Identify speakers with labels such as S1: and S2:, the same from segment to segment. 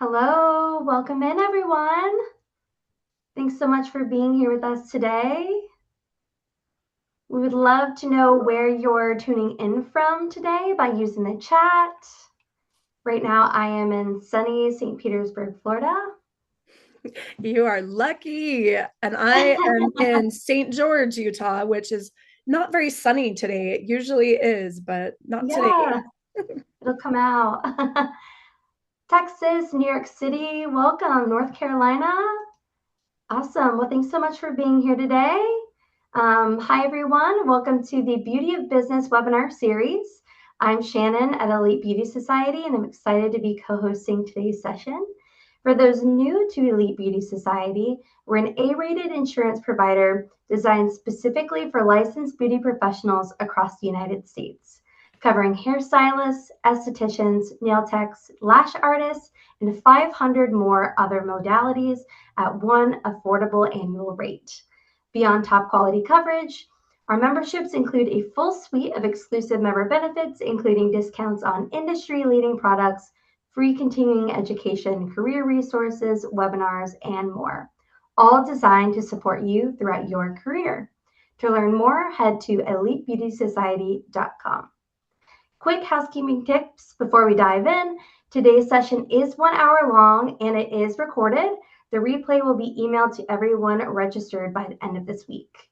S1: Hello, welcome in everyone. Thanks so much for being here with us today. We would love to know where you're tuning in from today by using the chat. Right now, I am in sunny St. Petersburg, Florida.
S2: You are lucky. And I am in St. George, Utah, which is not very sunny today. It usually is, but not today.
S1: Yeah, it'll come out. Texas, New York City, welcome. North Carolina, awesome. Well, thanks so much for being here today. Hi, everyone. Welcome to the Beauty of Business webinar series. I'm Shannon at Elite Beauty Society, and I'm excited to be co-hosting today's session. For those new to Elite Beauty Society, we're an A-rated insurance provider designed specifically for licensed beauty professionals across the United States, covering hairstylists, estheticians, nail techs, lash artists, and 500 more other modalities at one affordable annual rate. Beyond top quality coverage, our memberships include a full suite of exclusive member benefits, including discounts on industry-leading products, free continuing education, career resources, webinars, and more, all designed to support you throughout your career. To learn more, head to elitebeautysociety.com. Quick housekeeping tips before we dive in. Today's session is 1 hour long and it is recorded. The replay will be emailed to everyone registered by the end of this week.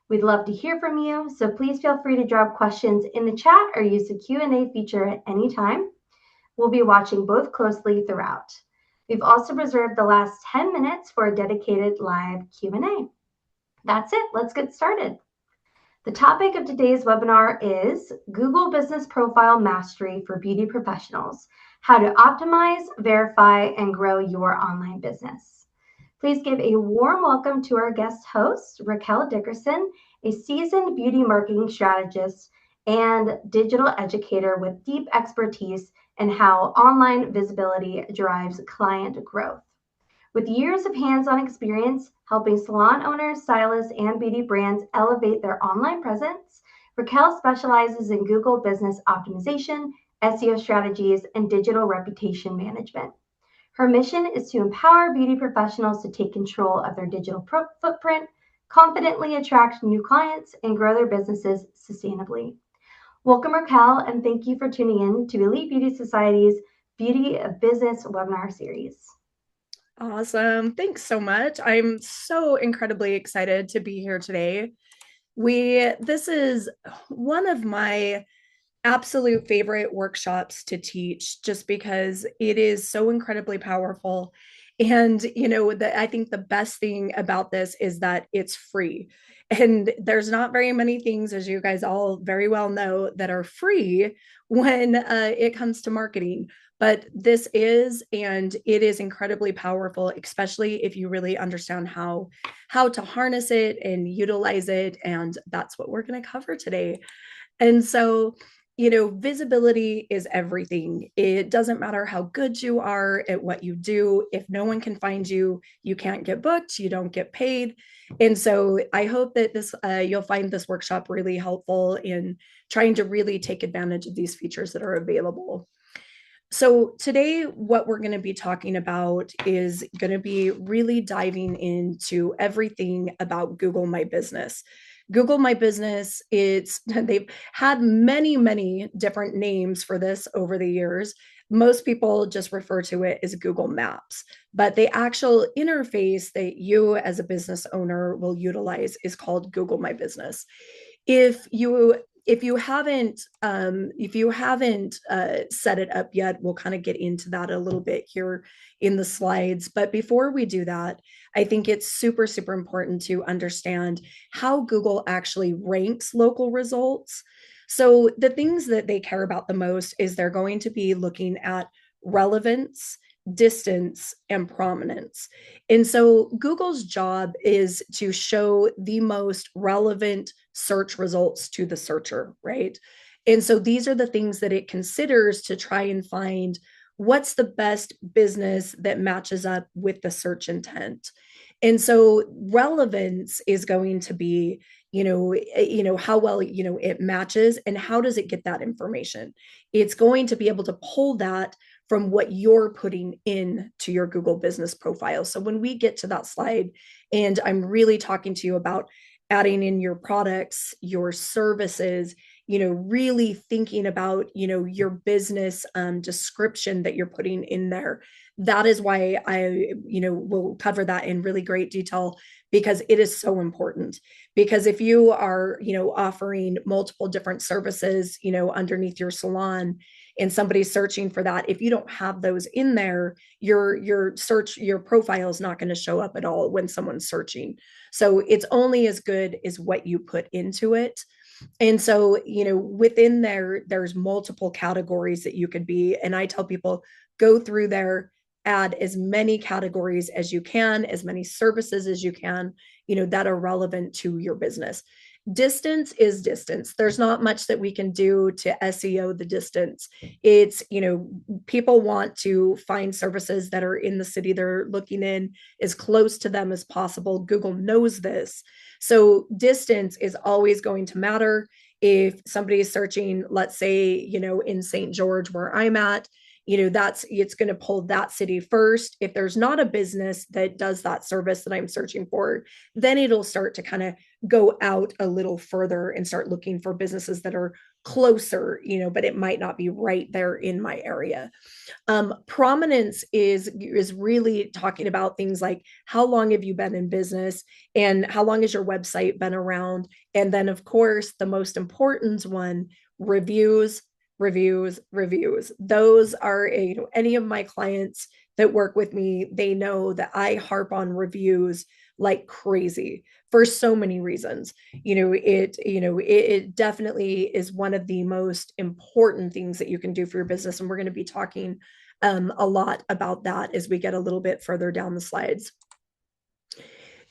S1: We'd love to hear from you, so please feel free to drop questions in the chat or use the Q&A feature at any time. We'll be watching both closely throughout. We've also reserved the last 10 minutes for a dedicated live Q&A. That's it, let's get started. The topic of today's webinar is Google Business Profile Mastery for Beauty Professionals, how to optimize, verify, and grow your online business. Please give a warm welcome to our guest host, Raquelle Dickerson, a seasoned beauty marketing strategist and digital educator with deep expertise in how online visibility drives client growth. With years of hands-on experience helping salon owners, stylists, and beauty brands elevate their online presence, Raquelle specializes in Google business optimization, SEO strategies, and digital reputation management. Her mission is to empower beauty professionals to take control of their digital footprint, confidently attract new clients, and grow their businesses sustainably. Welcome, Raquelle, and thank you for tuning in to Elite Beauty Society's Beauty of Business webinar series.
S2: Awesome. Thanks so much. I'm so incredibly excited to be here today. This is one of my absolute favorite workshops to teach just because it is so incredibly powerful. And, I think the best thing about this is that it's free. And there's not very many things, as you guys all very well know, that are free when it comes to marketing. But this is, and it is incredibly powerful, especially if you really understand how to harness it and utilize it. And that's what we're going to cover today. And so, visibility is everything. It doesn't matter how good you are at what you do. If no one can find you, you can't get booked, you don't get paid. And so I hope that you'll find this workshop really helpful in trying to really take advantage of these features that are available. So today, what we're going to be talking about is going to be really diving into everything about Google My Business. Google My Business, they've had many different names for this over the years. Most people just refer to it as Google Maps, but the actual interface that you as a business owner will utilize is called Google My Business. If you if you haven't set it up yet, we'll kind of get into that a little bit here in the slides. But before we do that, I think it's super important to understand how Google actually ranks local results. So the things that they care about the most is they're going to be looking at relevance, distance, and prominence. And so Google's job is to show the most relevant search results to the searcher, right? And so these are the things that it considers to try and find what's the best business that matches up with the search intent. And so relevance is going to be, how well, it matches and how does it get that information? It's going to be able to pull that from what you're putting in to your Google business profile. So when we get to that slide and I'm really talking to you about adding in your products, your services, really thinking about, your business description that you're putting in there. That is why I, will cover that in really great detail, because it is so important. Because if you are, offering multiple different services, underneath your salon, and somebody's searching for that, if you don't have those in there, your profile is not going to show up at all when someone's searching. So it's only as good as what you put into it. And so, within there, there's multiple categories that you could be. And I tell people, go through there, add as many categories as you can, as many services as you can, that are relevant to your business. Distance is distance. There's not much that we can do to SEO the distance. It's, people want to find services that are in the city they're looking in, as close to them as possible. Google knows this. So distance is always going to matter. If somebody is searching, let's say, in St. George, where I'm at, it's going to pull that city first. If there's not a business that does that service that I'm searching for, then it'll start to kind of go out a little further and start looking for businesses that are closer, but it might not be right there in my area. Prominence is really talking about things like, how long have you been in business, and how long has your website been around? And then, of course, the most important one, reviews, reviews, reviews. Those are, any of my clients that work with me, they know that I harp on reviews like crazy for so many reasons. It definitely is one of the most important things that you can do for your business. And we're going to be talking a lot about that as we get a little bit further down the slides.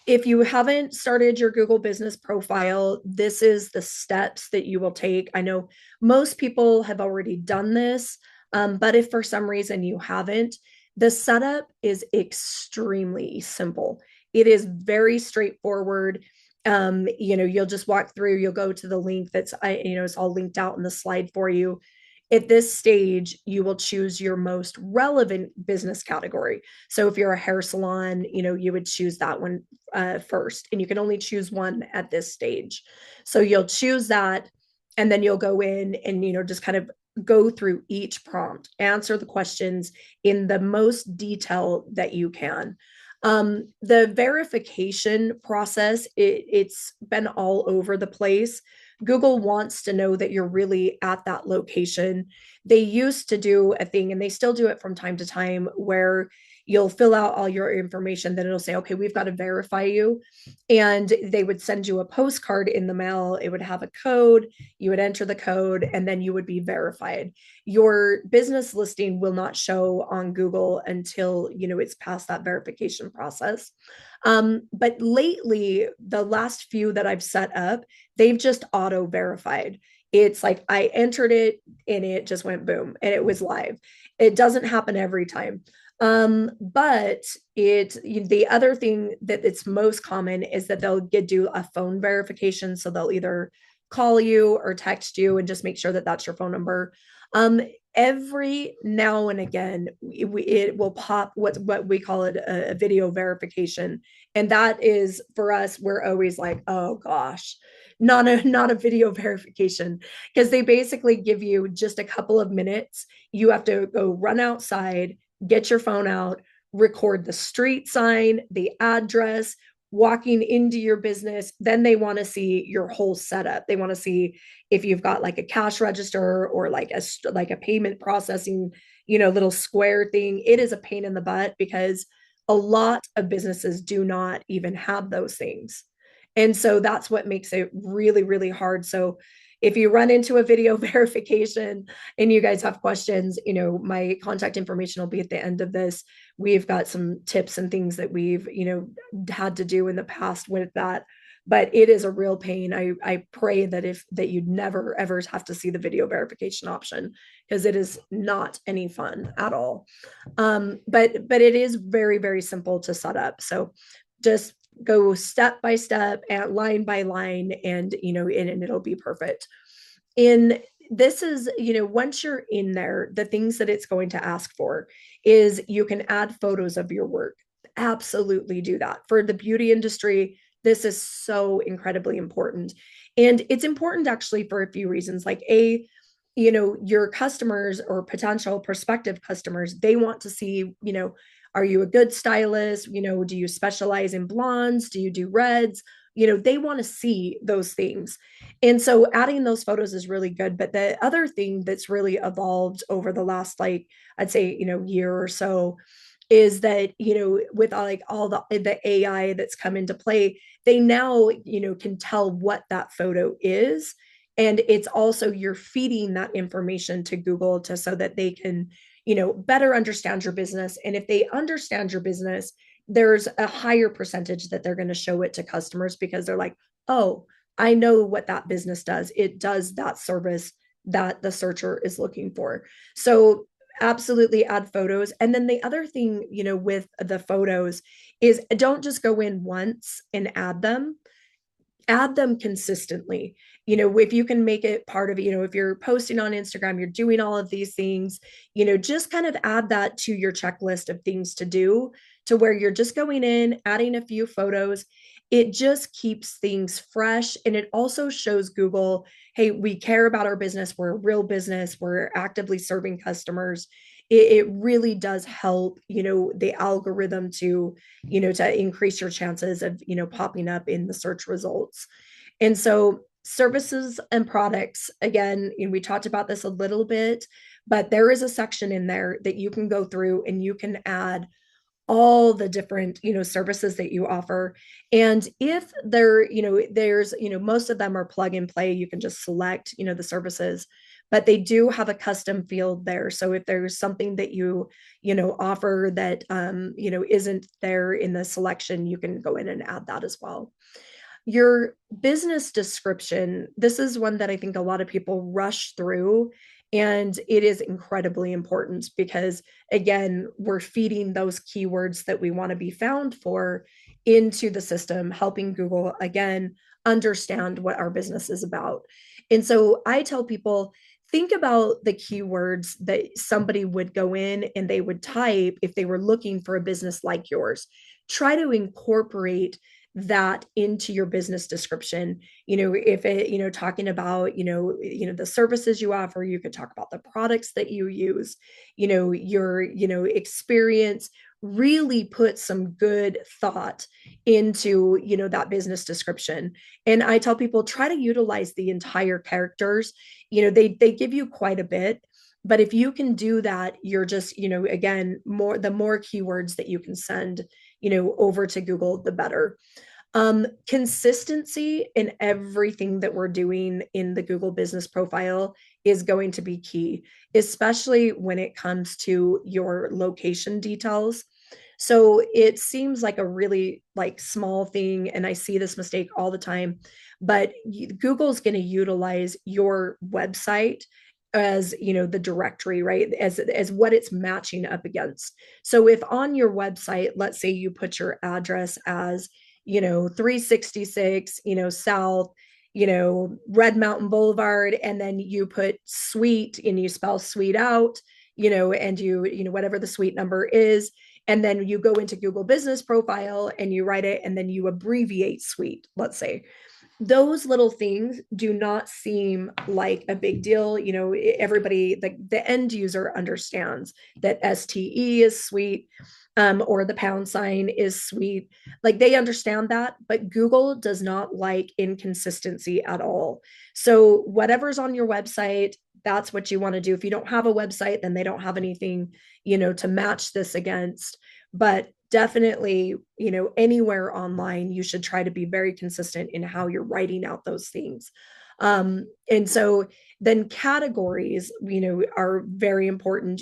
S2: If you haven't started your Google business profile, this is the steps that you will take. I know most people have already done this, but if for some reason you haven't, the setup is extremely simple. It is very straightforward. You'll just walk through, you'll go to the link it's all linked out in the slide for you. At this stage, you will choose your most relevant business category. So if you're a hair salon, you would choose that one first, and you can only choose one at this stage. So you'll choose that, and then you'll go in and, just kind of go through each prompt, answer the questions in the most detail that you can. The verification process, it's been all over the place. Google wants to know that you're really at that location. They used to do a thing, and they still do it from time to time, where you'll fill out all your information, then it'll say, okay, we've got to verify you. And they would send you a postcard in the mail. It would have a code. You would enter the code, and then you would be verified. Your business listing will not show on Google until, it's past that verification process. But lately, the last few that I've set up, they've just auto verified. It's like I entered it and it just went boom and it was live. It doesn't happen every time. But the other thing that it's most common is that they'll do a phone verification. So they'll either call you or text you and just make sure that that's your phone number. Every now and again, it will pop what we call it a video verification. And that is, for us, we're always like, oh gosh, not a video verification, because they basically give you just a couple of minutes. You have to go run outside, get your phone out, record the street sign, the address, walking into your business. Then they want to see your whole setup. They want to see if you've got like a cash register or like a payment processing, little square thing. It is a pain in the butt, because a lot of businesses do not even have those things. And so that's what makes it really, really hard. So if you run into a video verification and you guys have questions, my contact information will be at the end of this. We've got some tips and things that we've, had to do in the past with that. But it is a real pain. I pray that you'd never ever have to see the video verification option, because it is not any fun at all. But it is very, very simple to set up. So just go step by step and line by line, and and it'll be perfect. In this is, once you're in there, the things that it's going to ask for is you can add photos of your work. Absolutely do that. For the beauty industry, this is so incredibly important. And it's important actually for a few reasons. Like, your customers or potential prospective customers, they want to see, are you a good stylist? Do you specialize in blondes? Do you do reds? They want to see those things. And so adding those photos is really good. But the other thing that's really evolved over the last, like, I'd say, year or so, is that, with like all the AI that's come into play, they now, can tell what that photo is. And it's also, you're feeding that information to Google to so that they can, better understand your business. And if they understand your business, there's a higher percentage that they're going to show it to customers because they're like, oh, I know what that business does. It does that service that the searcher is looking for. So absolutely add photos. And then the other thing, with the photos is don't just go in once and add them consistently. If you can make it part of it, if you're posting on Instagram, you're doing all of these things, just kind of add that to your checklist of things to do, to where you're just going in, adding a few photos. It just keeps things fresh. And it also shows Google, hey, we care about our business. We're a real business. We're actively serving customers. It really does help, the algorithm to increase your chances of, popping up in the search results. And so services and products, again, we talked about this a little bit, but there is a section in there that you can go through and you can add all the different services that you offer. And if there's most of them are plug and play, you can just select the services, but they do have a custom field there. So if there's something that you offer that isn't there in the selection, you can go in and add that as well. Your business description, this is one that I think a lot of people rush through, and it is incredibly important because, again, we're feeding those keywords that we want to be found for into the system, helping Google, again, understand what our business is about. And so I tell people, think about the keywords that somebody would go in and they would type if they were looking for a business like yours. Try to incorporate that into your business description. If it, talking about, the services you offer, you could talk about the products that you use, your, experience. Really put some good thought into, that business description. And I tell people, try to utilize the entire characters. They give you quite a bit, but if you can do that, you're just, again, the more keywords that you can send, over to Google, the better. Consistency in everything that we're doing in the Google business profile is going to be key, especially when it comes to your location details. So it seems like a really like small thing, and I see this mistake all the time, but Google's going to utilize your website as the directory, right, as what it's matching up against. So if on your website, let's say you put your address as 366 South Red Mountain Boulevard, and then you put suite and you spell suite out, and whatever the suite number is, and then you go into Google business profile and you write it, and then you abbreviate suite, let's say. Those little things do not seem like a big deal. Everybody, the end user understands that STE is suite, or the pound sign is suite. Like, they understand that, but Google does not like inconsistency at all. So whatever's on your website, that's what you want to do. If you don't have a website, then they don't have anything, to match this against. But definitely, anywhere online, you should try to be very consistent in how you're writing out those things. And so then categories, are very important.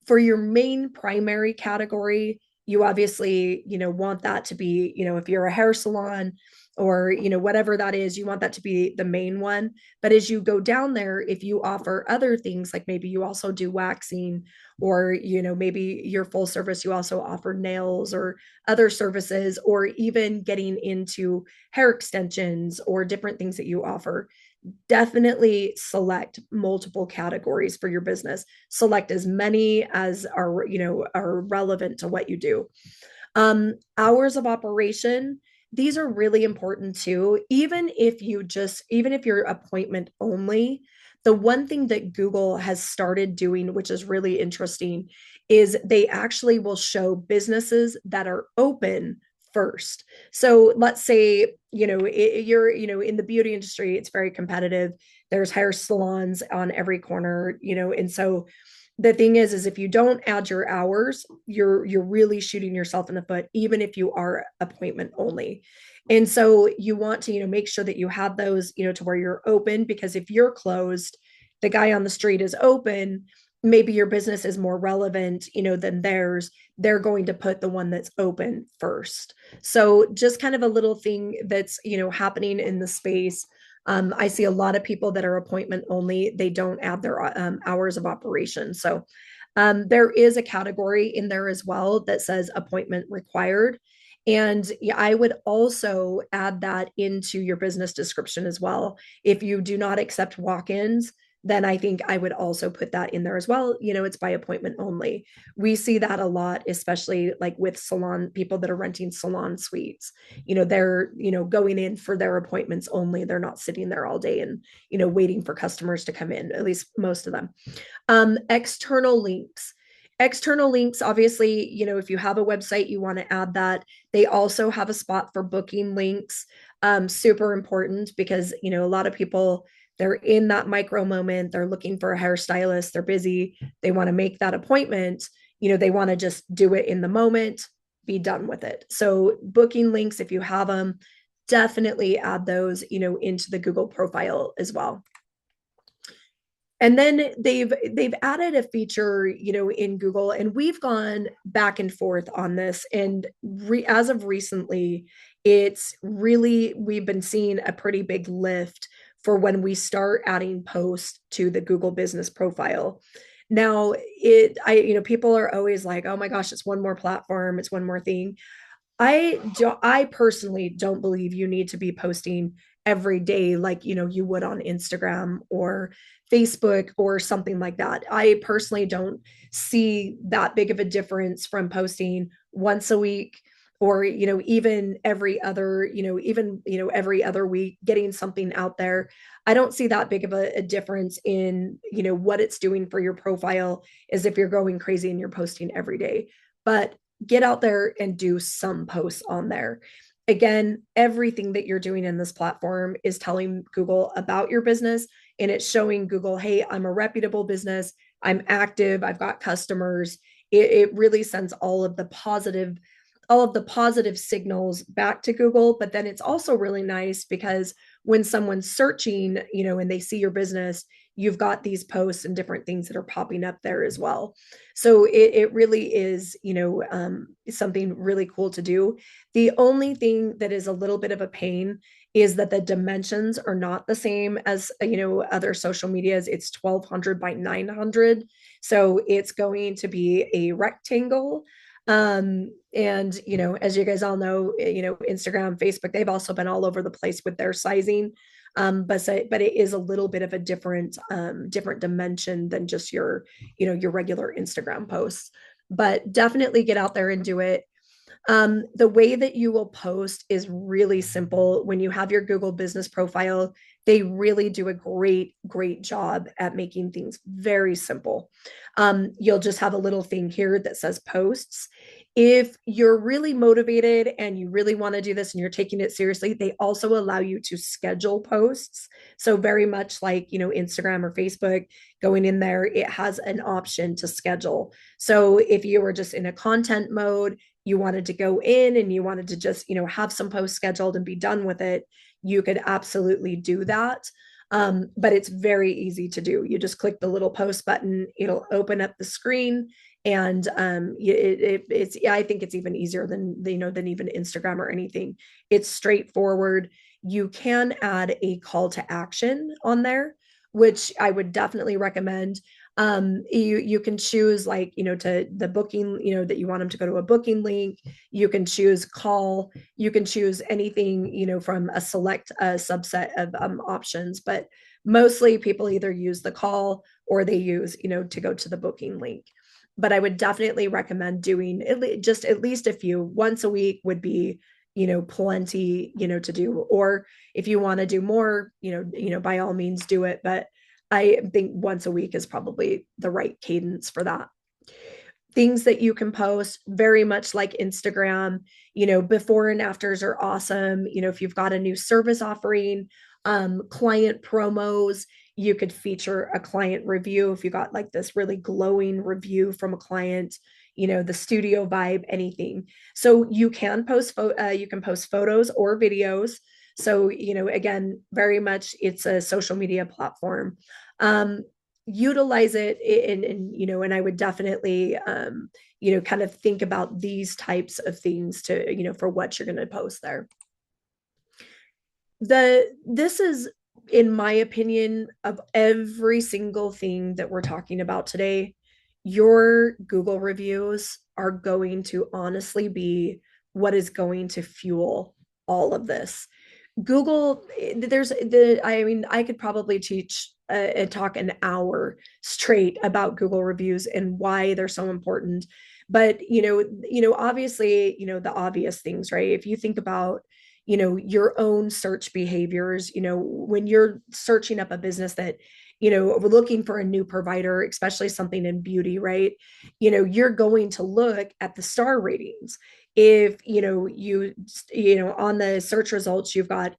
S2: For your main primary category, you obviously, want that to be, if you're a hair salon or, whatever that is, you want that to be the main one. But as you go down there, if you offer other things, like maybe you also do waxing, or, maybe your full service, you also offer nails or other services, or even getting into hair extensions or different things that you offer, definitely select multiple categories for your business. Select as many as are, are relevant to what you do. Hours of operation, these are really important too. Even if you're appointment only, the one thing that Google has started doing, which is really interesting, is they actually will show businesses that are open first. So let's say, you're, in the beauty industry, it's very competitive. There's hair salons on every corner, and so the thing is if you don't add your hours, you're really shooting yourself in the foot, even if you are appointment only. And so you want to, make sure that you have those, to where you're open, because if you're closed, the guy on the street is open, maybe your business is more relevant, than theirs. They're going to put the one that's open first. So just kind of a little thing that's, happening in the space. I see a lot of people that are appointment only. They don't add their hours of operation. So there is a category in there as well that says appointment required. And yeah, I would also add that into your business description as well. If you do not accept walk-ins, then I think I would also put that in there as well. It's by appointment only. We see that a lot, especially like with salon people that are renting salon suites. They're, going in for their appointments only. They're not sitting there all day and, waiting for customers to come in, at least most of them. External links. External links, obviously, if you have a website, you want to add that. They also have a spot for booking links. Super important because, a lot of people, they're in that micro moment. They're looking for a hairstylist. They're busy. They want to make that appointment. They want to just do it in the moment, be done with it. So booking links, if you have them, definitely add those, into the Google profile as well. And then they've added a feature, in Google, and we've gone back and forth on this. And as of recently, we've been seeing a pretty big lift for when we start adding posts to the Google business profile. Now, people are always like, oh my gosh, it's one more platform, it's one more thing. I personally don't believe you need to be posting every day like you would on Instagram or Facebook or something like that. I personally don't see that big of a difference from posting once a week or even every other every other week, getting something out there. I don't see that big of a difference in what it's doing for your profile, as if you're going crazy and you're posting every day. But get out there and do some posts on there. Again, everything that you're doing in this platform is telling Google about your business, and it's showing Google, hey, I'm a reputable business. I'm active. I've got customers. It really sends all of the positive signals back to Google. But then it's also really nice because when someone's searching, and they see your business, you've got these posts and different things that are popping up there as well. So it really is, something really cool to do. The only thing that is a little bit of a pain is that the dimensions are not the same as, other social medias. It's 1200 by 900. So it's going to be a rectangle. And as you guys all know, Instagram, Facebook, they've also been all over the place with their sizing. But it is a little bit of a different dimension than just your regular Instagram posts. But definitely get out there and do it. The way that you will post is really simple. When you have your Google business profile, they really do a great job at making things very simple. You'll just have a little thing here that says posts. If you're really motivated and you really want to do this and you're taking it seriously, they also allow you to schedule posts. So very much like, Instagram or Facebook, going in there, it has an option to schedule. So if you were just in a content mode, you wanted to go in and you wanted to just, have some posts scheduled and be done with it, you could absolutely do that. But it's very easy to do. You just click the little post button, it'll open up the screen. And it's I think it's even easier than than even Instagram or anything. It's straightforward. You can add a call to action on there, which I would definitely recommend. You can choose, like, to the booking, that you want them to go to a booking link. You can choose call. You can choose anything, from a select subset of options. But mostly people either use the call or they use, to go to the booking link. But I would definitely recommend doing just at least a few. Once a week would be, plenty, to do. Or if you want to do more, by all means do it. But I think once a week is probably the right cadence for that. Things that you can post, very much like Instagram, before and afters are awesome. If you've got a new service offering, client promos, you could feature a client review. If you got like this really glowing review from a client, the studio vibe, anything. So you can post photos or videos. So, again, very much it's a social media platform. Um, Utilize it and I would definitely kind of think about these types of things to, for what you're going to post there. This is, in my opinion, of every single thing that we're talking about today, your Google reviews are going to honestly be what is going to fuel all of this. Google, I mean, I could probably teach and talk an hour straight about Google reviews and why they're so important. But, obviously, the obvious things, right? If you think about, your own search behaviors, when you're searching up a business that, we're looking for a new provider, especially something in beauty, right? You're going to look at the star ratings. If on the search results you've got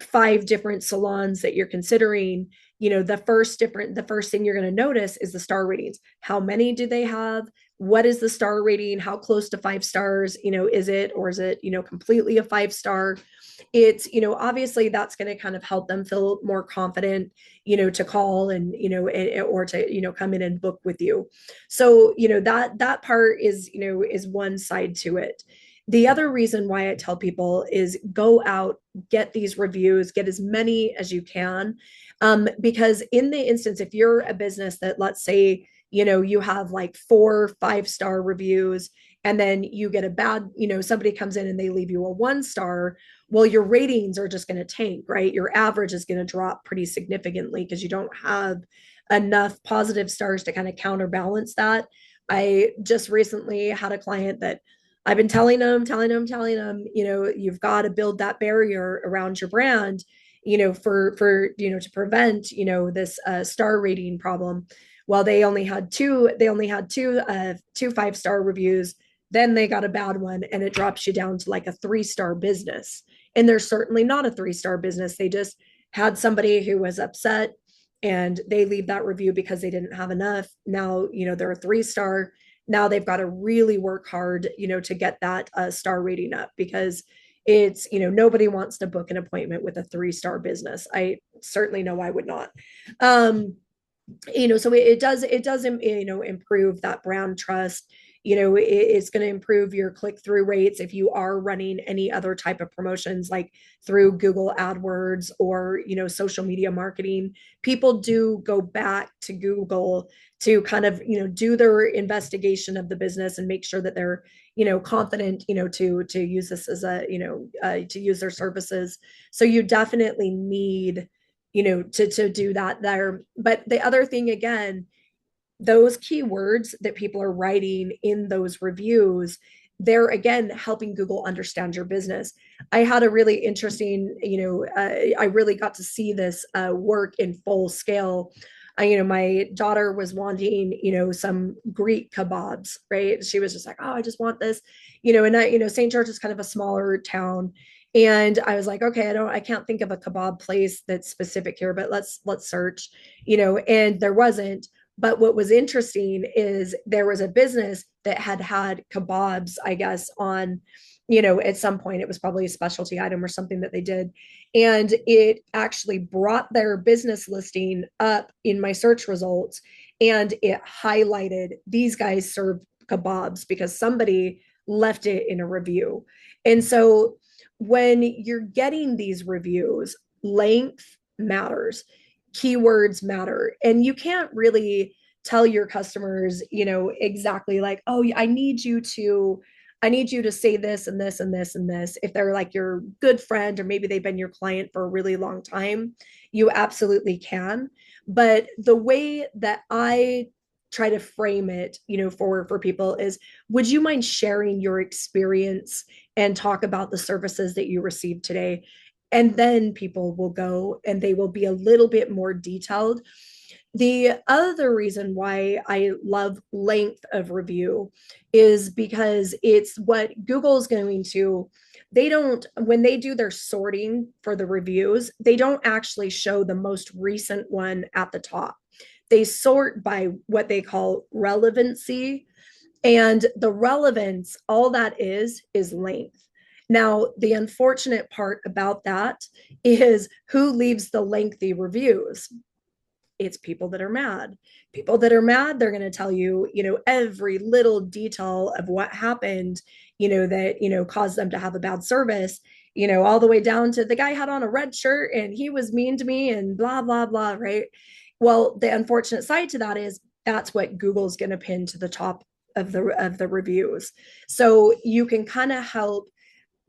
S2: 5 different salons that you're considering, the first thing you're going to notice is the star ratings. How many do they have? What is the star rating? How close to 5 stars is it, or is it completely a 5-star? It's obviously that's going to kind of help them feel more confident to call and or to come in and book with you. So that part is is one side to it. The other reason why I tell people is go out, get these reviews, get as many as you can, because in the instance, if you're a business that, let's say, you have like 4 5-star reviews, and then you get a bad, somebody comes in and they leave you a 1-star, well, your ratings are just going to tank, right? Your average is going to drop pretty significantly because you don't have enough positive stars to kind of counterbalance that. I just recently had a client that I've been telling them, you've got to build that barrier around your brand, to prevent, this star rating problem. Well, they only had two 5-star reviews. Then they got a bad one, and it drops you down to like a 3-star business. And they're certainly not a 3-star business. They just had somebody who was upset and they leave that review because they didn't have enough. Now, they're a 3-star. Now they've got to really work hard, to get that star rating up, because it's, nobody wants to book an appointment with a 3-star business. I certainly know I would not. So it does improve that brand trust. It's going to improve your click-through rates if you are running any other type of promotions, like through Google AdWords or social media marketing. People do go back to Google to kind of do their investigation of the business and make sure that they're confident to use this as a to use their services. So you definitely need to do that there. But the other thing, again, those keywords that people are writing in those reviews, they're again helping Google understand your business. I had a really interesting, I really got to see this work in full scale. My daughter was wanting, some Greek kebabs, right? She was just like, oh, I just want this, and St. George is kind of a smaller town. And I was like, okay, I can't think of a kebab place that's specific here, but let's search, and there wasn't. But what was interesting is there was a business that had kebabs, I guess, on, at some point. It was probably a specialty item or something that they did. And it actually brought their business listing up in my search results. And it highlighted these guys serve kebabs because somebody left it in a review. And so when you're getting these reviews, length matters. keywords matter. And you can't really tell your customers, exactly like, oh, I need you to say this and this and this and this. If they're like your good friend, or maybe they've been your client for a really long time, you absolutely can. But the way that I try to frame it, for people is, would you mind sharing your experience and talk about the services that you received today? And then people will go and they will be a little bit more detailed. The other reason why I love length of review is because it's what Google's going to, they don't, when they do their sorting for the reviews, they don't actually show the most recent one at the top. They sort by what they call relevancy. And the relevance, all that is length. Now, the unfortunate part about that is who leaves the lengthy reviews? It's people that are mad. People that are mad, they're going to tell you, every little detail of what happened, that, caused them to have a bad service, all the way down to the guy had on a red shirt and he was mean to me and blah, blah, blah. Right. Well, the unfortunate side to that is that's what Google's going to pin to the top of the reviews. So you can kind of help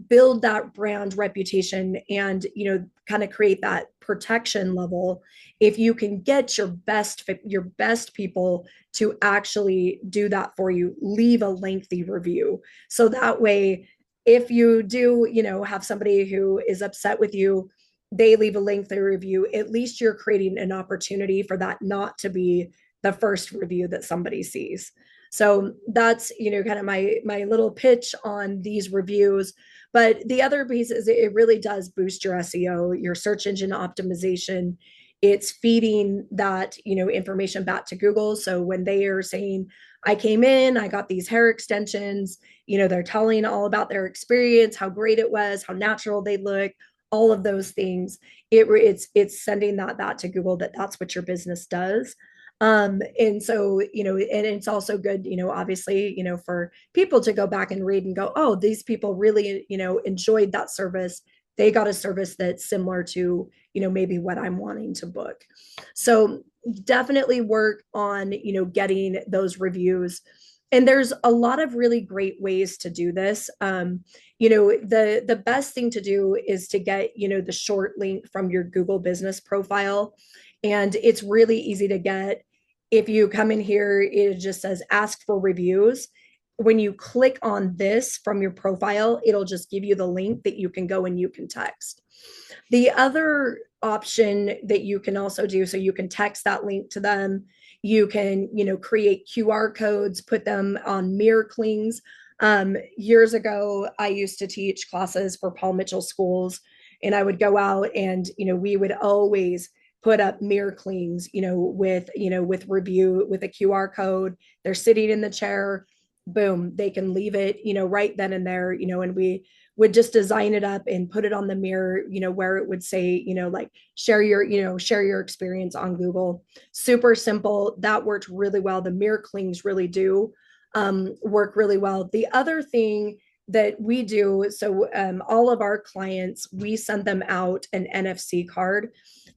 S2: build that brand reputation and kind of create that protection level if you can get your best people to actually do that for you. Leave a lengthy review, so that way if you do have somebody who is upset with you, they leave a lengthy review, at least you're creating an opportunity for that not to be the first review that somebody sees. So that's kind of my little pitch on these reviews. But the other piece is it really does boost your SEO, your search engine optimization. It's feeding that, information back to Google. So when they are saying, I came in, I got these hair extensions, they're telling all about their experience, how great it was, how natural they look, all of those things. It's sending that to Google, that's what your business does. And so, and it's also good, obviously, for people to go back and read and go, oh, these people really, enjoyed that service. They got a service that's similar to, maybe what I'm wanting to book. So definitely work on, getting those reviews. And there's a lot of really great ways to do this. The best thing to do is to get, the short link from your Google business profile. And it's really easy to get. If you come in here, it just says ask for reviews. When you click on this from your profile, it'll just give you the link that you can go and you can text. The other option that you can also do, so you can text that link to them. You can, create QR codes, put them on mirror clings. Years ago, I used to teach classes for Paul Mitchell schools, and I would go out and, we would always put up mirror clings, with review, with a QR code. They're sitting in the chair, boom, they can leave it, right then and there, and we would just design it up and put it on the mirror, where it would say, like share your experience on Google. Super simple. That worked really well. The mirror clings really do work really well. The other thing that we do, so all of our clients, we send them out an NFC card.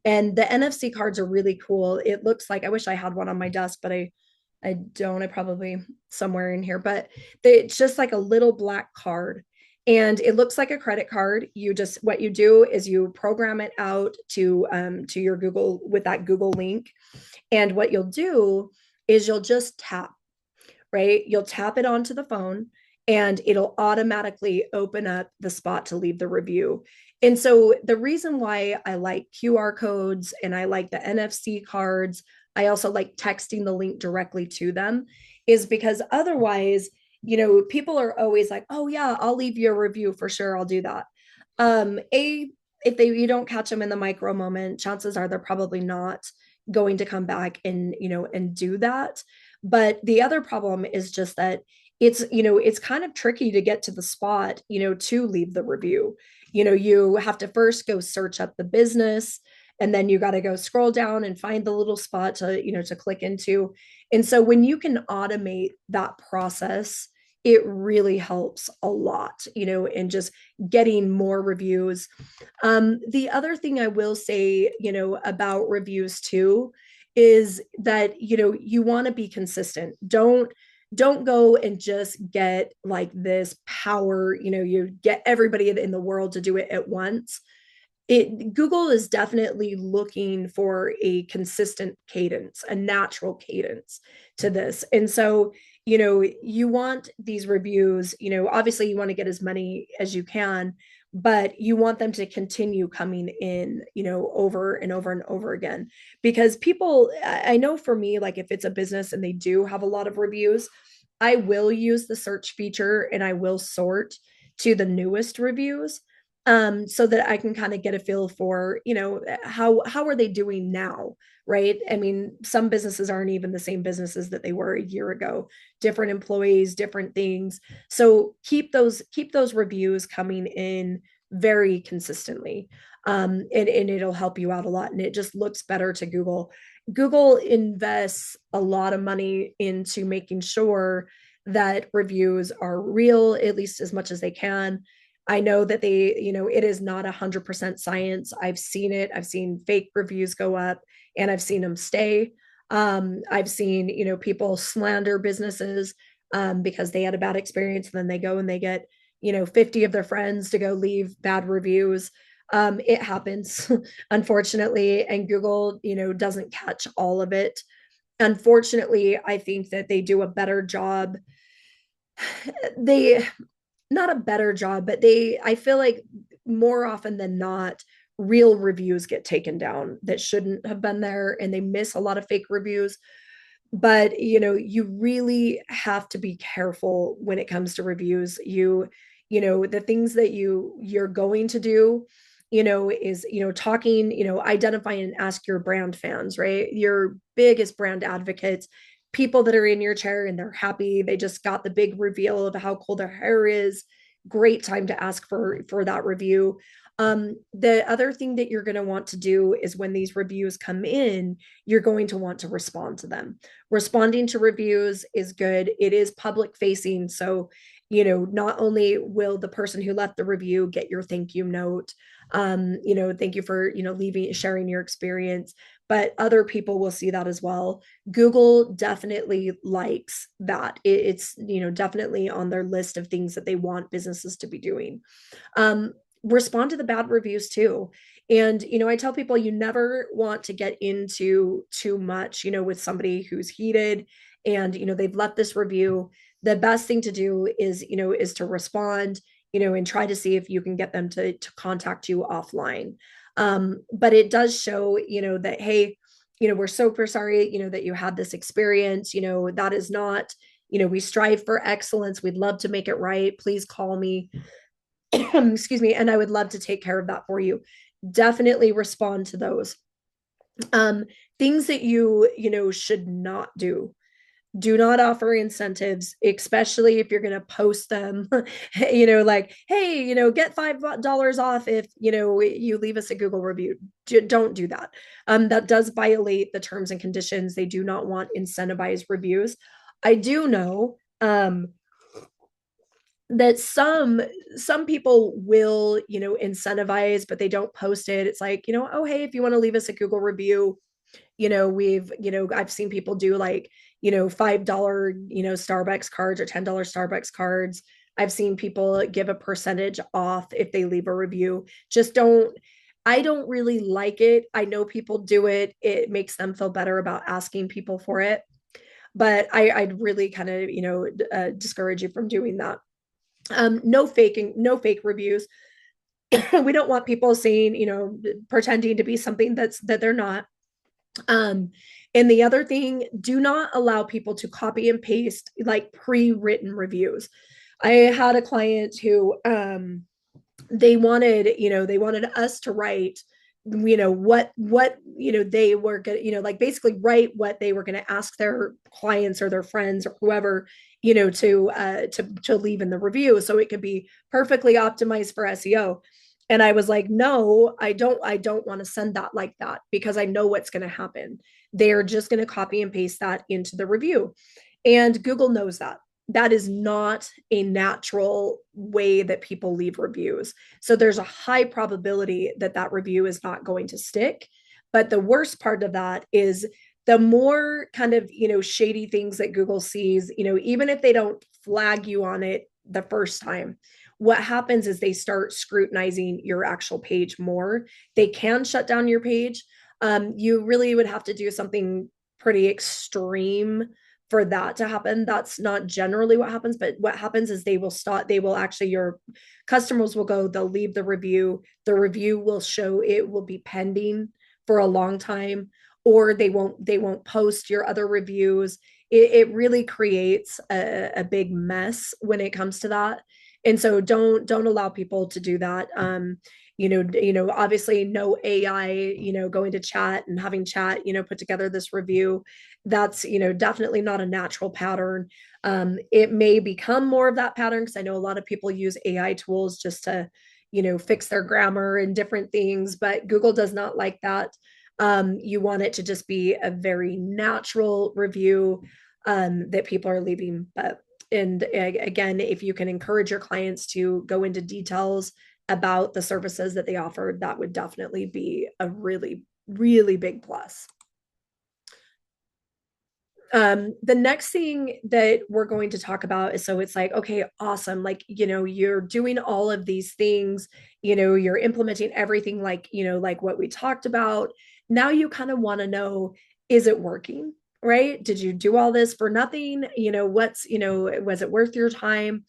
S2: And the NFC cards are really cool. It looks like, I wish I had one on my desk, but I don't. I probably somewhere in here, but it's just like a little black card. And it looks like a credit card. What you do is you program it out to your Google with that Google link. And what you'll do is you'll just tap, right? You'll tap it onto the phone and it'll automatically open up the spot to leave the review. And so the reason why I like QR codes and I like the NFC cards, I also like texting the link directly to them, is because otherwise, people are always like, oh yeah, I'll leave you a review for sure. I'll do that. If you don't catch them in the micro moment, chances are they're probably not going to come back and, and do that. But the other problem is just that it's kind of tricky to get to the spot, to leave the review. You have to first go search up the business, and then you got to go scroll down and find the little spot to, to click into. And so when you can automate that process, it really helps a lot, in just getting more reviews. The other thing I will say, about reviews too, is that, you want to be consistent. Don't go and just get like this power, you get everybody in the world to do it at once. Google is definitely looking for a consistent cadence, a natural cadence to this. And so, you want these reviews, obviously you want to get as many as you can, but you want them to continue coming in, over and over and over again. Because people, I know for me, like if it's a business and they do have a lot of reviews, I will use the search feature and I will sort to the newest reviews, so that I can kind of get a feel for, how are they doing now, right? I mean, some businesses aren't even the same businesses that they were a year ago, different employees, different things. So keep those reviews coming in very consistently. And it'll help you out a lot. And it just looks better to Google. Google invests a lot of money into making sure that reviews are real, at least as much as they can. I know that it is not 100% science. I've seen it. I've seen fake reviews go up and I've seen them stay. I've seen, people slander businesses, because they had a bad experience, and then they go and they get, 50 of their friends to go leave bad reviews. It happens, unfortunately, and Google, doesn't catch all of it. Unfortunately, I think that they do a better job. They Not a better job, but I feel like more often than not, real reviews get taken down that shouldn't have been there, and they miss a lot of fake reviews. But you really have to be careful when it comes to reviews. The things that you're going to do, is, talking, identify and ask your brand fans, right? Your biggest brand advocates, people that are in your chair and they're happy, they just got the big reveal of how cool their hair is. Great time to ask for that review. The other thing that you're going to want to do is when these reviews come in, you're going to want to respond to them. Responding to reviews is good. It is public facing. So, not only will the person who left the review get your thank you note, thank you for, sharing your experience, but other people will see that as well. Google definitely likes that. It's, definitely on their list of things that they want businesses to be doing. Respond to the bad reviews too. And, I tell people you never want to get into too much, with somebody who's heated and, they've left this review. The best thing to do is to respond, and try to see if you can get them to contact you offline. But it does show, that, hey, we're super sorry, that you had this experience, that is not, we strive for excellence. We'd love to make it right. Please call me. Excuse me. And I would love to take care of that for you. Definitely respond to those. Um, Things that should not do. Do not offer incentives, especially if you're going to post them, like, hey, get $5 off if, you leave us a Google review. Don't do that. That does violate the terms and conditions. They do not want incentivized reviews. I do know, that some people will, incentivize, but they don't post it. It's like, oh, hey, if you want to leave us a Google review, I've seen people do like, $5, Starbucks cards or $10 Starbucks cards. I've seen people give a percentage off if they leave a review. I don't really like it. I know people do it. It makes them feel better about asking people for it. But I'd really kind of, discourage you from doing that. No fake reviews. We don't want people saying, pretending to be something that they're not. And the other thing, do not allow people to copy and paste like pre-written reviews. I had a client who they wanted us to write, what they were gonna, like basically write what they were going to ask their clients or their friends or whoever, to leave in the review, so it could be perfectly optimized for SEO. And I was like, no, I don't want to send that like that, because I know what's going to happen. They're just going to copy and paste that into the review. And Google knows that. that is not a natural way that people leave reviews. So there's a high probability that that review is not going to stick. But the worst part of that is the more kind of, shady things that Google sees, even if they don't flag you on it the first time, what happens is they start scrutinizing your actual page more. They can shut down your page. You really would have to do something pretty extreme for that to happen. That's not generally what happens, but what happens is they will actually, your customers will go, they'll leave the review will show, it will be pending for a long time, or they won't post your other reviews. It really creates a big mess when it comes to that. And so don't allow people to do that. Obviously no AI, going to chat and having chat, put together this review. That's, definitely not a natural pattern. It may become more of that pattern because I know a lot of people use AI tools just to, fix their grammar and different things, but Google does not like that. You want it to just be a very natural review that people are leaving. And again, if you can encourage your clients to go into details about the services that they offer, that would definitely be a really, really big plus. The next thing that we're going to talk about is, so it's like, okay, awesome. Like, you're doing all of these things, you're implementing everything like, like what we talked about. Now you kind of want to know, is it working? Right? Did you do all this for nothing? Was it worth your time?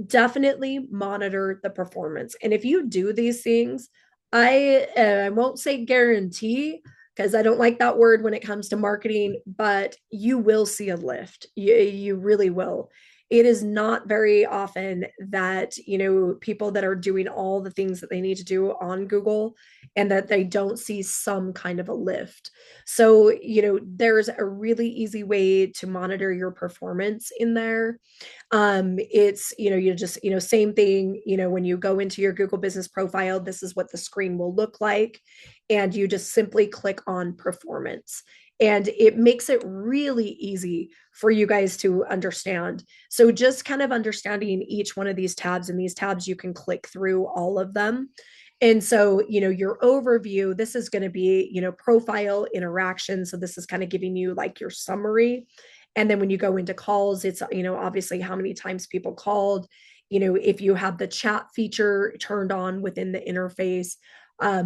S2: Definitely monitor the performance. And if you do these things, I won't say guarantee, because I don't like that word when it comes to marketing, but you will see a lift. You really will. It is not very often that, people that are doing all the things that they need to do on Google and that they don't see some kind of a lift. So, there's a really easy way to monitor your performance in there. It's, you just, same thing, when you go into your Google business profile, this is what the screen will look like. And you just simply click on performance. And it makes it really easy for you guys to understand. So just kind of understanding each one of these tabs, and these tabs, you can click through all of them. And so, your overview, this is going to be, profile interaction. So this is kind of giving you like your summary. And then when you go into calls, it's, obviously how many times people called, if you have the chat feature turned on within the interface, how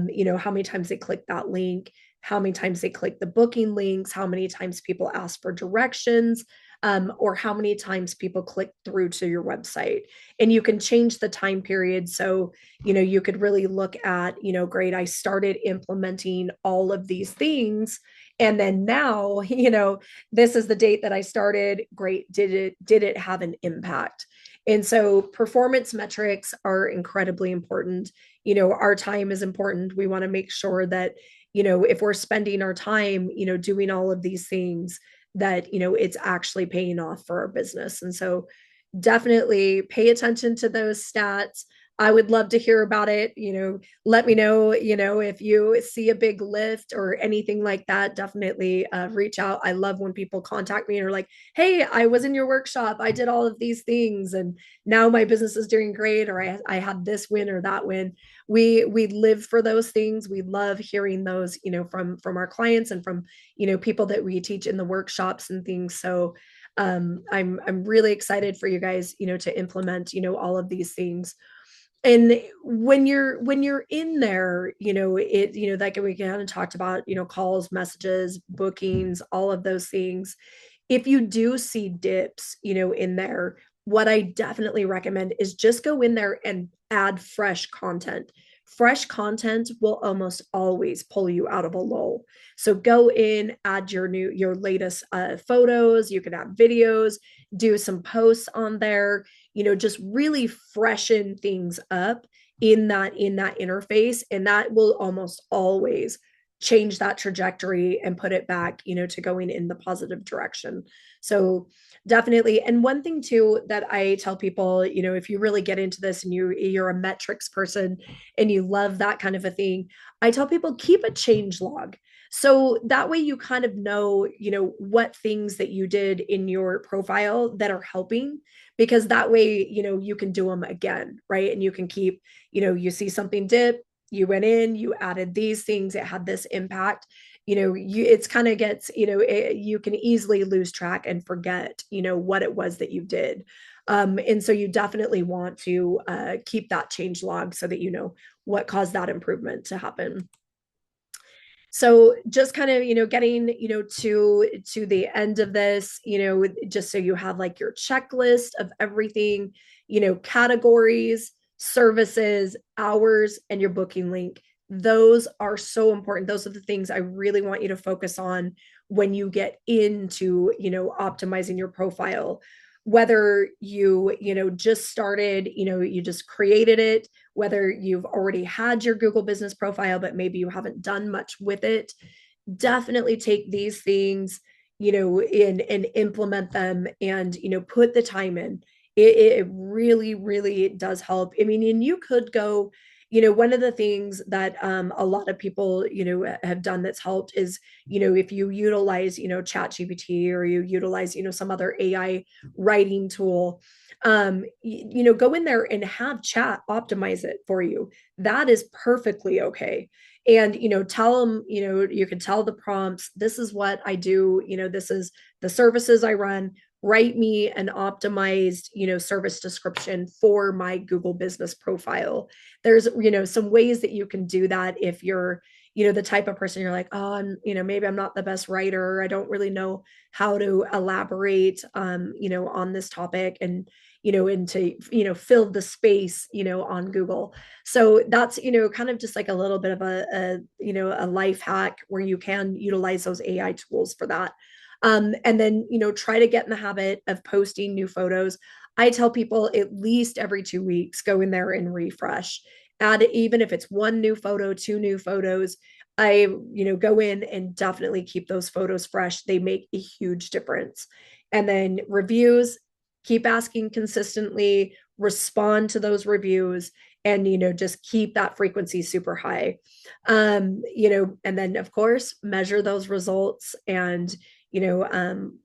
S2: many times they click that link, how many times they click the booking links, how many times people ask for directions, or how many times people click through to your website. And you can change the time period. So, you could really look at, great, I started implementing all of these things. And then now, this is the date that I started. Great. Did it have an impact? And so performance metrics are incredibly important. Our time is important. We want to make sure that, if we're spending our time, doing all of these things, that, it's actually paying off for our business. And so definitely pay attention to those stats. I would love to hear about it. Let me know, if you see a big lift or anything like that, definitely reach out. I love when people contact me and are like, hey, I was in your workshop. I did all of these things and now my business is doing great, or I had this win or that win. We live for those things. We love hearing those, from our clients and from, people that we teach in the workshops and things. So I'm really excited for you guys, to implement, all of these things. And when you're in there, like we kind of talked about, calls, messages, bookings, all of those things. If you do see dips, in there, what I definitely recommend is just go in there and add fresh content. Fresh content will almost always pull you out of a lull. So go in, add your latest photos. You can add videos, do some posts on there. Just really freshen things up in that interface, and that will almost always change that trajectory and put it back, to going in the positive direction. So definitely. And one thing too that I tell people, if you really get into this and you're a metrics person and you love that kind of a thing, I tell people keep a change log. So that way you kind of know, what things that you did in your profile that are helping, because that way, you can do them again, right? And you can keep, you see something dip, you went in, you added these things, it had this impact. It's kind of gets, you can easily lose track and forget, what it was that you did. And so you definitely want to keep that change log so that you know what caused that improvement to happen. So just kind of, getting, to the end of this, just so you have like your checklist of everything, categories, services, hours, and your booking link. Those are so important. Those are the things I really want you to focus on when you get into, optimizing your profile. Whether just started, you just created it, whether you've already had your Google business profile, but maybe you haven't done much with it, definitely take these things, in and implement them, and, put the time in. It really, really does help. I mean, and you could go, one of the things that a lot of people, have done that's helped is, if you utilize, chat GPT, or you utilize, some other AI writing tool, go in there and have chat optimize it for you. That is perfectly okay. And, tell them, you can tell the prompts, this is what I do, this is the services I run. Write me an optimized, service description for my Google business profile. There's, some ways that you can do that if you're, the type of person you're like, oh, maybe I'm not the best writer. I don't really know how to elaborate, on this topic, and, and to, fill the space, on Google. So that's, kind of just like a little bit of a life hack where you can utilize those AI tools for that. And then, try to get in the habit of posting new photos. I tell people at least every 2 weeks, go in there and refresh. Add, even if it's one new photo, two new photos, I, go in and definitely keep those photos fresh. They make a huge difference. And then reviews, keep asking consistently, respond to those reviews, and, just keep that frequency super high. And then of course, measure those results, and,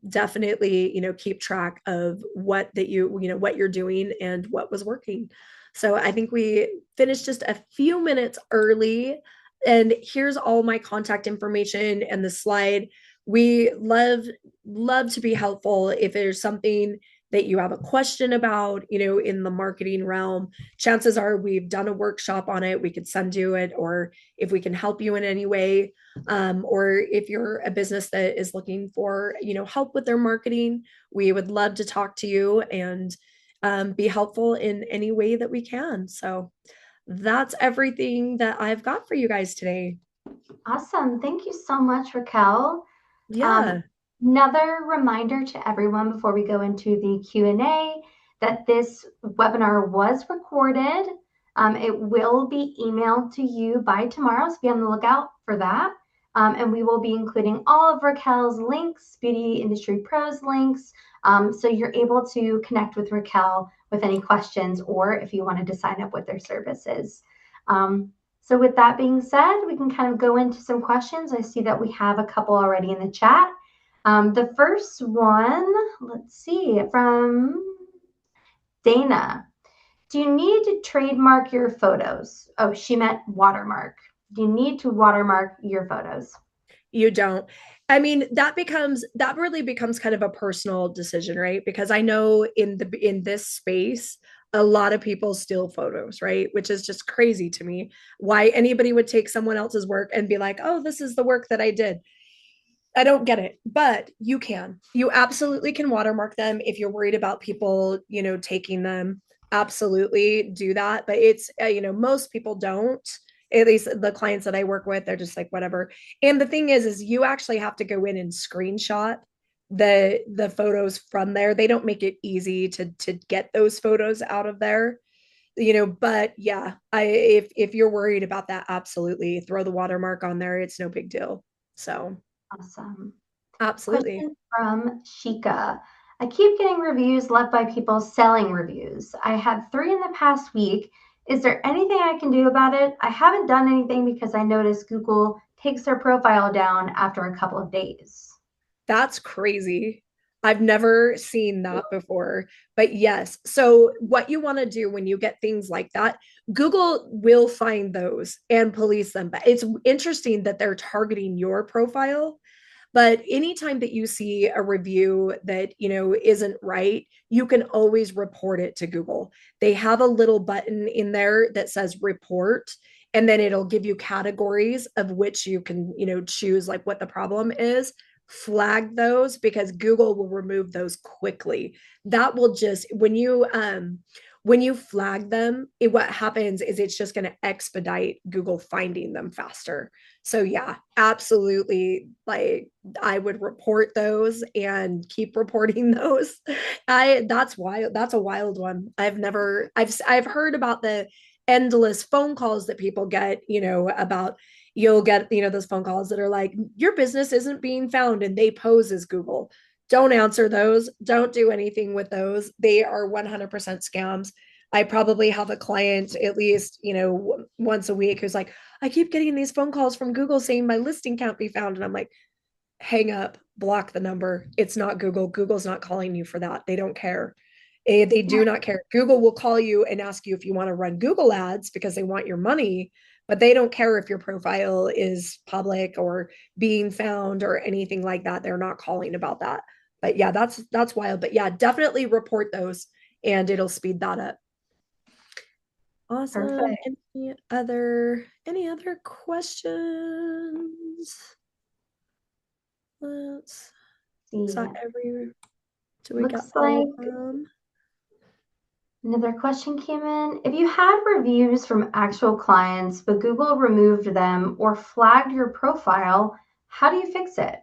S2: definitely, keep track of what that what you're doing and what was working. So I think we finished just a few minutes early, and here's all my contact information and the slide. We love to be helpful. If there's something that you have a question about, in the marketing realm, chances are we've done a workshop on it. We could send you it, or if we can help you in any way, or if you're a business that is looking for, help with their marketing, we would love to talk to you and be helpful in any way that we can. So that's everything that I've got for you guys today.
S1: Awesome. Thank you so much, Raquel.
S2: Yeah.
S1: Another reminder to everyone before we go into the Q&A that this webinar was recorded. It will be emailed to you by tomorrow, so be on the lookout for that. And we will be including all of Raquel's links, Beauty Industry Pros links, so you're able to connect with Raquel with any questions, or if you wanted to sign up with their services. So with that being said, we can kind of go into some questions. I see that we have a couple already in the chat. The first one, let's see, from Dana. Do you need to trademark your photos? Oh, she meant watermark. Do you need to watermark your photos?
S2: You don't. I mean, that really becomes kind of a personal decision, right? Because I know in this space, a lot of people steal photos, right? Which is just crazy to me. Why anybody would take someone else's work and be like, "Oh, this is the work that I did." I don't get it, but you can. You absolutely can watermark them if you're worried about people, taking them. Absolutely do that. But it's, most people don't. At least the clients that I work with, they're just like, whatever. And the thing is you actually have to go in and screenshot the photos from there. They don't make it easy to get those photos out of there. But yeah, if you're worried about that, absolutely throw the watermark on there. It's no big deal. So
S1: Awesome.
S2: absolutely.
S1: Question from Shika. I keep getting reviews left by people selling reviews. I had 3 in the past week. Is there anything I can do about it? I haven't done anything because I noticed Google takes their profile down after a couple of days.
S2: That's crazy. I've never seen that before. But yes, so what you want to do when you get things like that, Google will find those and police them. But it's interesting that they're targeting your profile. But anytime that you see a review that, isn't right, you can always report it to Google. They have a little button in there that says report, and then it'll give you categories of which you can, choose like what the problem is. Flag those because Google will remove those quickly. That will just when you flag them, what happens is it's just going to expedite Google finding them faster. So yeah, absolutely. Like I would report those and keep reporting those. I That's wild. That's a wild one. I've heard about the endless phone calls that people get, about you'll get, those phone calls that are like, your business isn't being found, and they pose as Google. Don't answer those. Don't do anything with those. They are 100% scams. I probably have a client at least, once a week who's like, I keep getting these phone calls from Google saying my listing can't be found. And I'm like, hang up, block the number. It's not Google. Google's not calling you for that. They don't care. They do not care. Google will call you and ask you if you want to run Google ads because they want your money, but they don't care if your profile is public or being found or anything like that. They're not calling about that. But yeah, that's wild. But yeah, definitely report those and it'll speed that up. Awesome.
S1: Perfect.
S2: Any other questions? Let's Is
S1: See,
S2: that every do we got
S1: looks
S2: all
S1: like
S2: of them?
S1: another question came in. If you had reviews from actual clients, but Google removed them or flagged your profile, how do you fix it?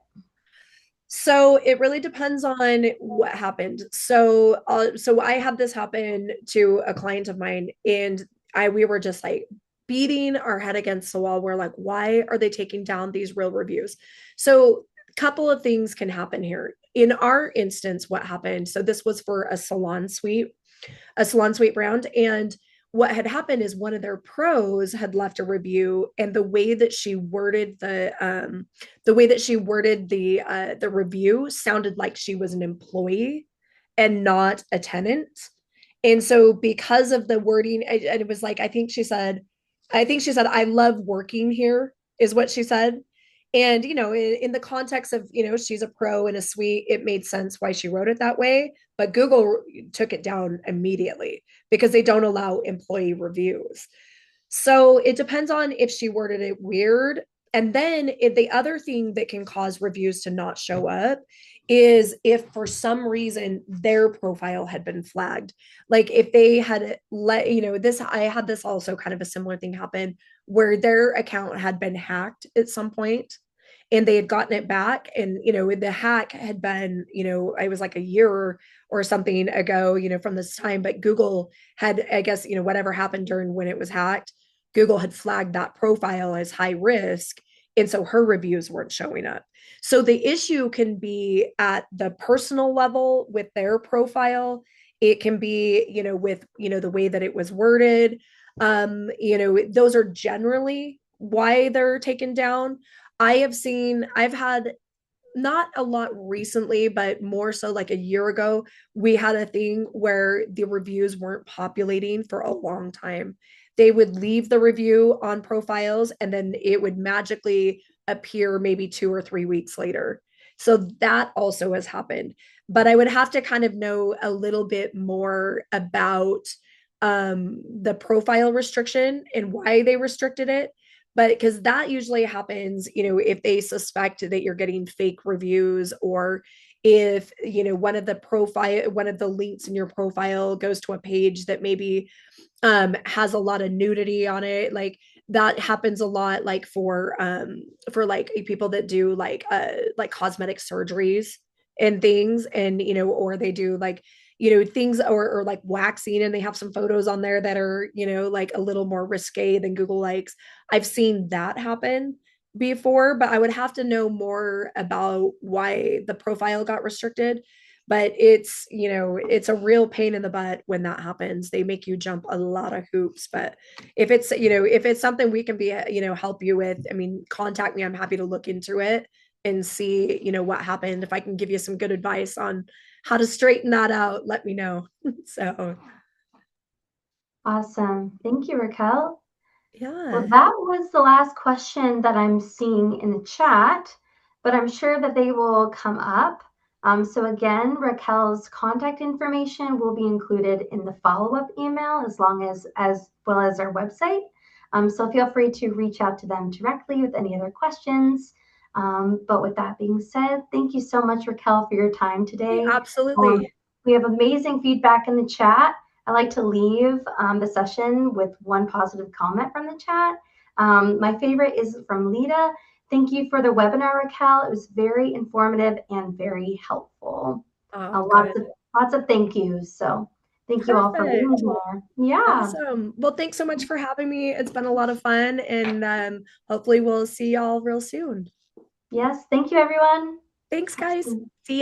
S2: So it really depends on what happened. So I had this happen to a client of mine, and we were just like beating our head against the wall. We're like, why are they taking down these real reviews? So a couple of things can happen here. In our instance, what happened? So this was for a salon suite brand. And what had happened is one of their pros had left a review, and the way that she worded the review sounded like she was an employee and not a tenant. And so because of the wording, it was like I think she said I love working here is what she said. And in the context of she's a pro in a suite, it made sense why she wrote it that way. But Google took it down immediately because they don't allow employee reviews. So it depends on if she worded it weird. And then the other thing that can cause reviews to not show up is if for some reason their profile had been flagged. Like if they had I had this also kind of a similar thing happen where their account had been hacked at some point and they had gotten it back. And the hack had been, I was like a year or something ago, from this time. But Google had, I guess, whatever happened during when it was hacked, Google had flagged that profile as high risk. And so her reviews weren't showing up. So the issue can be at the personal level with their profile. It can be, with, the way that it was worded. Those are generally why they're taken down. I've had not a lot recently, but more so like a year ago, we had a thing where the reviews weren't populating for a long time. They would leave the review on profiles and then it would magically appear maybe 2 or 3 weeks later. So that also has happened. But I would have to kind of know a little bit more about the profile restriction and why they restricted it. But because that usually happens, if they suspect that you're getting fake reviews, or if one of the links in your profile goes to a page that maybe has a lot of nudity on it. Like that happens a lot, like for like people that do like cosmetic surgeries and things. And or they do like things, or like waxing, and they have some photos on there that are like a little more risque than Google likes. I've seen that happen before, but I would have to know more about why the profile got restricted. but it's, it's a real pain in the butt when that happens. They make you jump a lot of hoops. But if it's, if it's something we can be, help you with, I mean, contact me. I'm happy to look into it and see, what happened. If I can give you some good advice on how to straighten that out, let me know. So
S1: Awesome. Thank you, Raquel. Well,
S2: yeah.
S1: that was the last question that I'm seeing in the chat, but I'm sure that they will come up. So again, Raquel's contact information will be included in the follow-up email as well as our website. So feel free to reach out to them directly with any other questions. But with that being said, thank you so much, Raquel, for your time today.
S2: Absolutely.
S1: We have amazing feedback in the chat. I like to leave the session with one positive comment from the chat. My favorite is from Lita. Thank you for the webinar, Raquel. It was very informative and very helpful.
S2: Oh,
S1: Lots
S2: good.
S1: of thank yous. So thank you all for being
S2: Perfect.
S1: here. Yeah.
S2: Awesome. Well, thanks so much for having me. It's been a lot of fun, and hopefully we'll see y'all real soon.
S1: Yes. Thank you, everyone.
S2: Thanks, guys. See